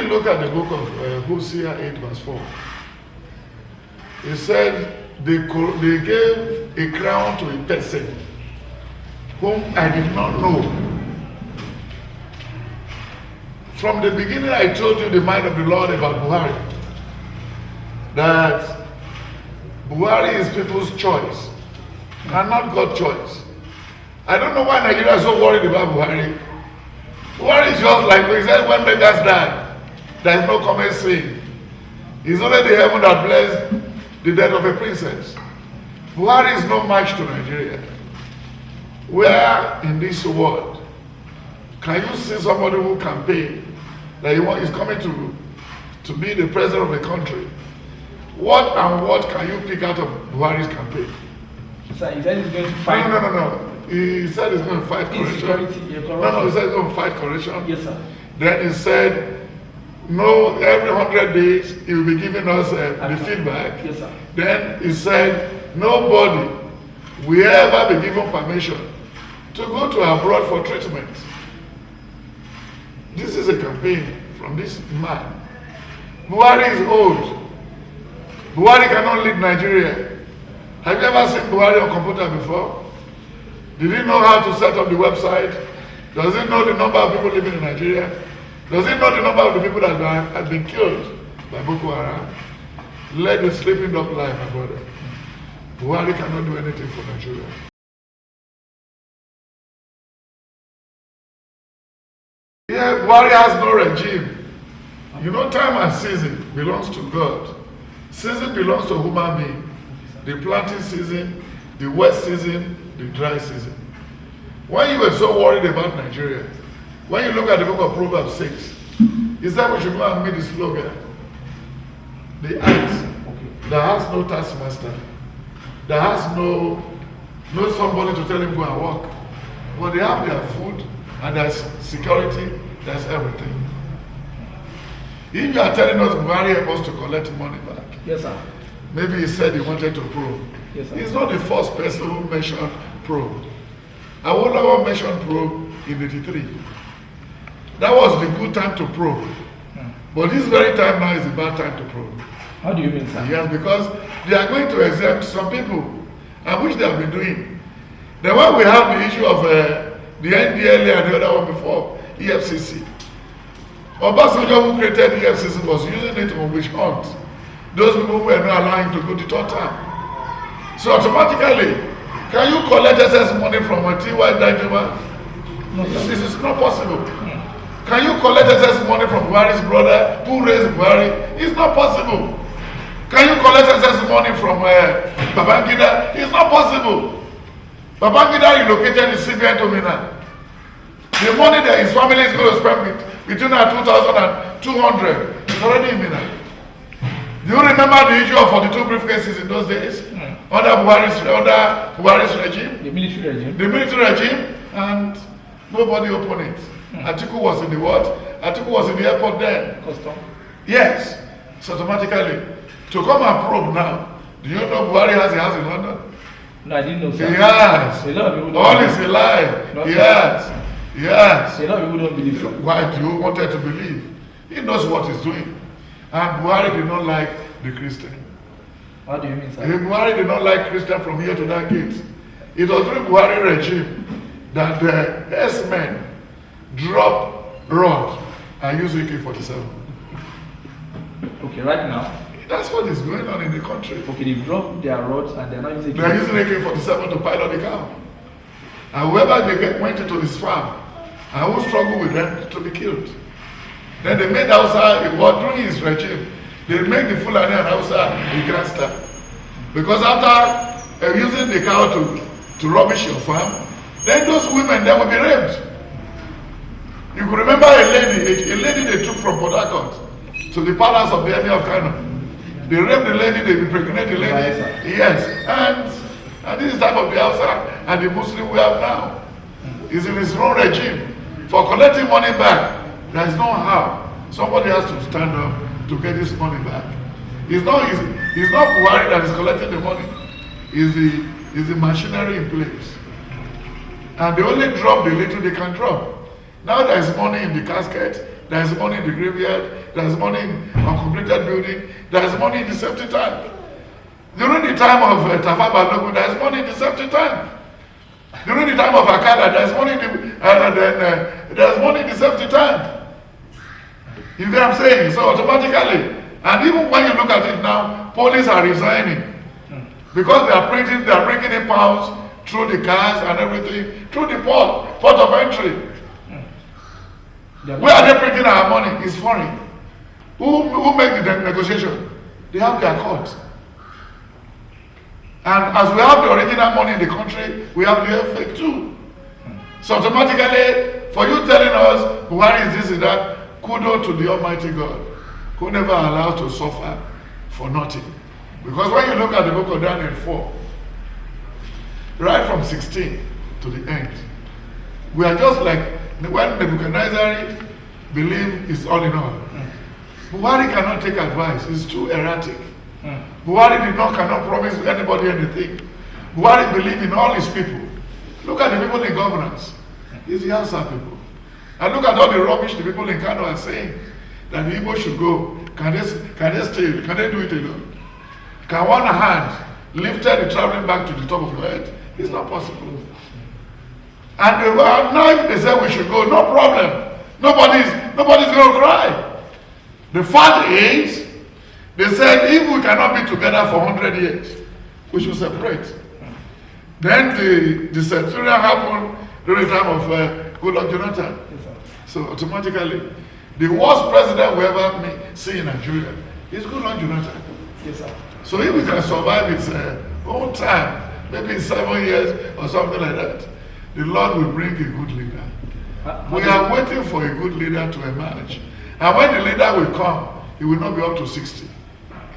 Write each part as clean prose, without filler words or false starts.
look at the book of Hosea 8 verse 4, it said they gave a crown to a person whom I did not know. From the beginning I told you the mind of the Lord about Buhari. That Buhari is people's choice and not God's choice. I don't know why Nigeria is so worried about Buhari. Buhari is just like he said when beggars die, there is no common sin. It's only the heaven that bless the death of a princess. Buhari is no match to Nigeria. Where in this world can you see somebody who campaign that is coming to be the president of a country? What can you pick out of Buhari's campaign? So he said he's going to fight. No. He said he's going to fight corruption. No, he said he's going to fight corruption. Yes, sir. Then he said, no, every 100 days he will be giving us the feedback. Yes, sir. Then he said, nobody will ever be given permission to go to abroad for treatment. This is a campaign from this man. Buhari is old. Buhari cannot lead Nigeria. Have you ever seen Buhari on computer before? Did he know how to set up the website? Does he know the number of people living in Nigeria? Does he know the number of the people that have been killed by Boko Haram? Let the sleeping dog lie, my brother. Buhari cannot do anything for Nigeria. Yeah, Buhari has no regime. You know, time and season belongs to God. Season belongs to human being. The planting season, the wet season, the dry season. When you were so worried about Nigeria, when you look at the book of Proverbs 6, is that we should go and meet the slogan? The ant that has no taskmaster, that has no somebody to tell him go and work, but they have their food and there's security, there's everything. If you are telling us Buhari help us to collect money back, yes, sir. Maybe he said he wanted to probe. Yes, sir. He's not the first person who mentioned probe. Awolowo mentioned probe in '83. That was the good time to probe. But this very time now is the bad time to probe. How do you mean, sir? Yes, because they are going to exempt some people, and which they have been doing. Then when we have the issue of the NDLA and the other one before, EFCC, Obasanjo, who created EFCC, was using it on witch hunt. Those people were not allowing to go to third term. So automatically, can you collect excess money from a T.Y. Danjuma? No, This is not possible. Can you collect excess money from Buhari's brother who raised Buhari? It's not possible. Can you collect excess money from Babangida? It's not possible. Babangida relocated the CBN to Mina. The money that his family is going to spend between 2,000 and 200 is already in Mina. Do you remember the issue of 42 briefcases in those days? Under Buhari's regime? The military regime. The military regime, and nobody opened it. Atiku was in the what? Atiku was in the airport then. Custom. Yes. So automatically, to come and probe now, do you know Buhari has a house in London? No, I didn't know, sir. He has. A lot of people don't All believe. is a lie. Not He so. has. Yes. A lot of people don't believe. Why do you wanted to believe? He knows what he's doing. And Buhari did not like the Christian. How do you mean, sir? Buhari did not like Christian from here to that gate. It was during Buhari regime that the S-men dropped rod and used AK-47. Okay, right now. That's what is going on in the country. Okay, they've dropped their rods and they're not using. They are using AK-47 to pilot the cow. And whoever they went into his farm and who struggled with them to be killed. Then they made Hausa, during his regime, they made the Fulani and Hausa a gangster. Because after using the cow to rubbish your farm, then those women, they will be raped. You could remember a lady they took from Port Harcourt to the palace of the Emir of Kano. They raped the lady, they impregnated the lady. Yes, and this is type of the Hausa and the Muslim we have now. Is in his own regime. For collecting money back, there is no how. Somebody has to stand up to get this money back. It's not Buhari that is collecting the money. It's the machinery in place. And they only drop the little they can drop. Now there is money in the casket, there is money in the graveyard, there is money in uncompleted building, there is money in the safety tank. During the time of Tafa Balogun, there is money in the safety tank. During the time of Akada, there is money in the, there is money in the safety tank. You get what I'm saying? So automatically, and even when you look at it now, police are resigning because they are bringing in pounds through the cars and everything, through the port of entry. Where are they bringing our money? It's foreign. Who make the negotiation? They have their courts. And as we have the original money in the country, we have the fake too. So automatically, for you telling us Buhari is this and that, kudos to the Almighty God, who never allows to suffer for nothing. Because when you look at the book of Daniel 4, right from 16 to the end, we are just like when Nebuchadnezzar believe is all in all. Buhari cannot take advice, it's too erratic. Buhari cannot promise anybody anything. Buhari believe in all his people. Look at the people in governance. It's the Asabe people. And look at all the rubbish the people in Kano are saying that the Igbo should go. Can they stay? Can they do it alone? Can one hand lift the traveling back to the top of your head? It's not possible. And now if they say we should go, no problem. Nobody's going to cry. The fact is, they said if we cannot be together for 100 years, we should separate. Then the sectarian happened during the time of Goodluck Jonathan. So automatically, the worst president we ever see in Nigeria is Goodluck Jonathan. Yes, sir. So if we can survive his own time, maybe in 7 years or something like that, the Lord will bring a good leader. We are waiting for a good leader to emerge. And when the leader will come, he will not be up to 60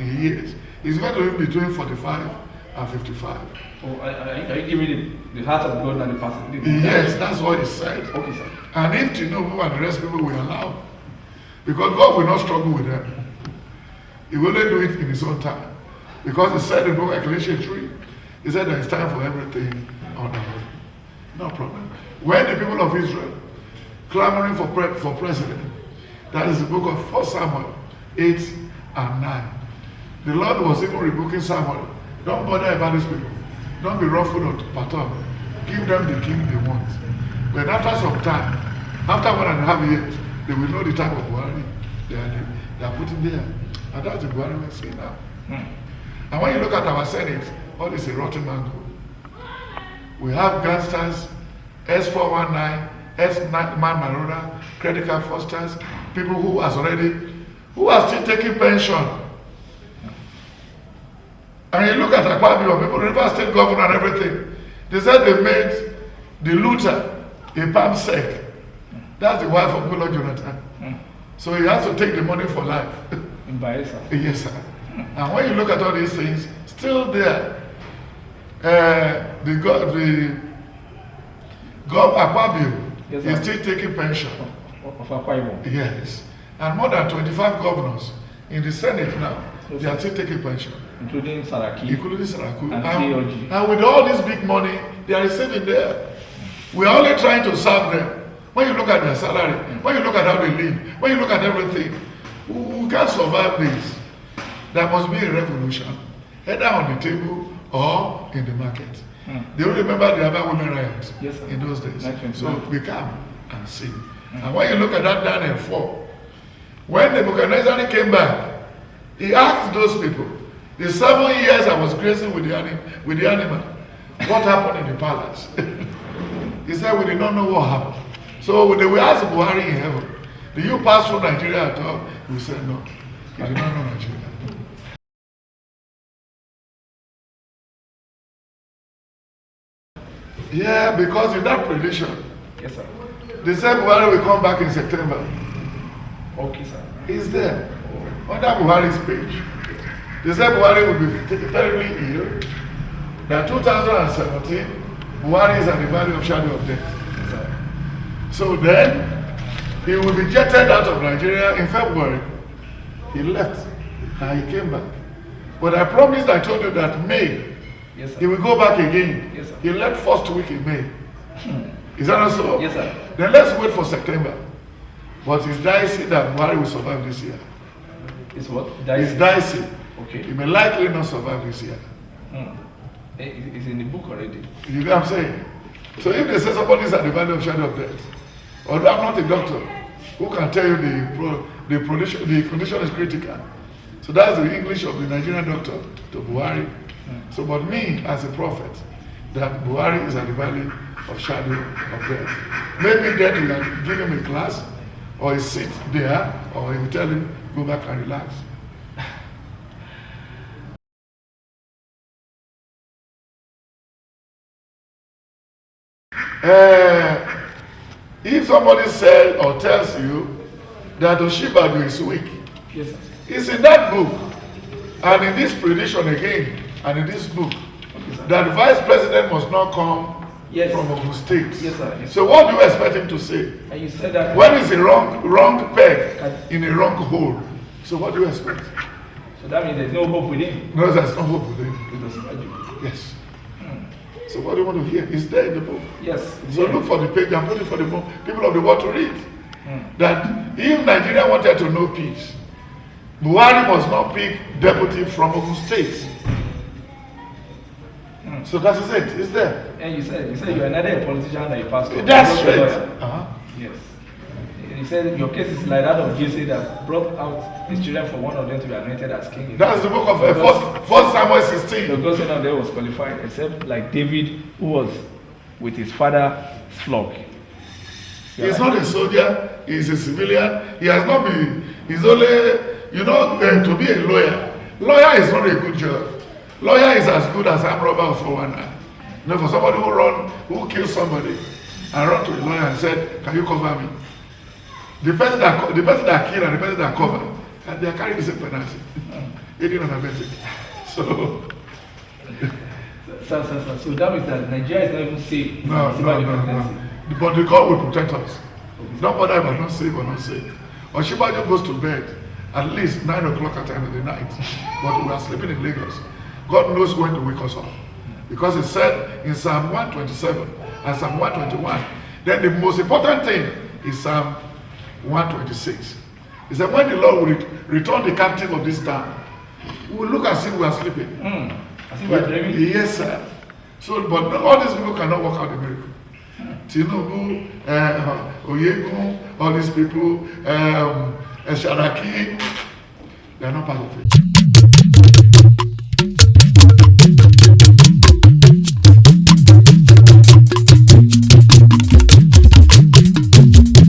in years. He's going to be between 45 and 55. Oh, are you giving the heart of God and the person? Yes, that's what he said. Okay, sir. And if Tinubu and the rest people will allow, because God will not struggle with them. He will only do it in his own time. Because he said in the book of Ecclesiastes 3, he said there is time for everything on earth. No problem. When the people of Israel clamoring for president, that is the book of 1 Samuel 8 and 9. The Lord was even rebuking Samuel. Don't bother about these people. Don't be ruffled or perturbed. Give them the king they want. But after some time, after 1.5 years, they will know the type of Buhari they are putting there. And that's the Buhari we see now. And when you look at our Senate, all is a rotten mango. We have gangsters, S419, S9 man Marona, credit card fosters, people who are still taking pension. And you look at Akpabio, people, River State governor and everything. They said they made the looter a palm sec. That's the wife of Goodluck Jonathan. So he has to take the money for life. In Bayelsa. Yes, sir. And when you look at all these things, still there, Akpabio is still taking pension. Of Akwa. Yes. And more than 25 governors in the Senate now, they are still taking pension. Including Saraki. And with all this big money, they are receiving there. We are only trying to serve them. When you look at their salary, when you look at how they live, when you look at everything, we can't survive this. There must be a revolution, either on the table or in the market. Do you remember the other women riots in those days? So we come and see. And when you look at that Daniel 4, when Nebuchadnezzar came back, he asked those people, the 7 years I was grazing with the animal, what happened in the palace? He said, we did not know what happened. So they will ask Buhari in heaven, do you pass through Nigeria at all? He said, no, he did not know Nigeria. Yeah, because in that prediction, yes, sir. They said Buhari will come back in September. Okay, sir. He's there. On that Buhari's page. They said Buhari will be terribly ill. That 2017, Buhari is at the valley of shadow of death. Yes, sir. So then, he will be jetted out of Nigeria in February. He left and he came back. But I promised, I told you that May, yes, sir. He will go back again. Yes, sir. He left first week in May. Is that not so? Yes, sir. Then let's wait for September. But it's dicey that Buhari will survive this year. It's what? It's dicey. Okay. He may likely not survive this year. It's in the book already. You know what I'm saying? So if they say somebody is at the valley of shadow of death, although I'm not a doctor, who can tell you the condition is critical? So that's the English of the Nigerian doctor to Buhari. So, but me as a prophet, that Buhari is at the valley of shadow of death. Maybe death will give him a class, or he sit there, or he will tell him, go back and relax. If somebody says or tells you that Oshibadu is weak, Yes, sir. it's in that book, and in this prediction again, and in this book, that the vice president must not come from Ogun State. Yes, sir. Yes. So what do you expect him to say? And you said that When is a wrong peg in a wrong hole? So what do you expect? So that means there's no hope within. No, there's no hope with him. Yes. So what do you want to hear? It's there in the book. Yes. So look for the page and put it for the people of the world to read. That if Nigeria wanted to know peace, Buhari must not pick deputy from Ogun State. So that is it. It's there. And you said you're neither a politician nor a pastor. That's right. Yes. You said your case is like that of Jesse that brought out his children for one of them to be anointed as king. That's the book of 1 Samuel 16. Because none of them was qualified except like David, who was with his father's flock. He's not a soldier, he's a civilian. He has not been, he's only, to be a lawyer. Lawyer is not a good job. Lawyer is as good as armed robber or 419. For somebody who kills somebody and run to a lawyer and said, can you cover me? The person that killed and the person that covered, and they are carrying the same penalty. They didn't have it. So that means that Nigeria is not even safe. No. But the God will protect us. Don't bother about not safe or not safe. Oshibaju goes to bed at least 9 o'clock at the end of the night. But we are sleeping in Lagos. God knows when to wake us up. Because it said in Psalm 127 and Psalm 121, then the most important thing is Psalm 126. He said, when the Lord will return the captive of this town, we will look as if we are sleeping. As if we are dreaming? Yes, sir. So, but all these people cannot work out the miracle. Tinubu, Oyegun, all these people, Sharaki, they are not part of it.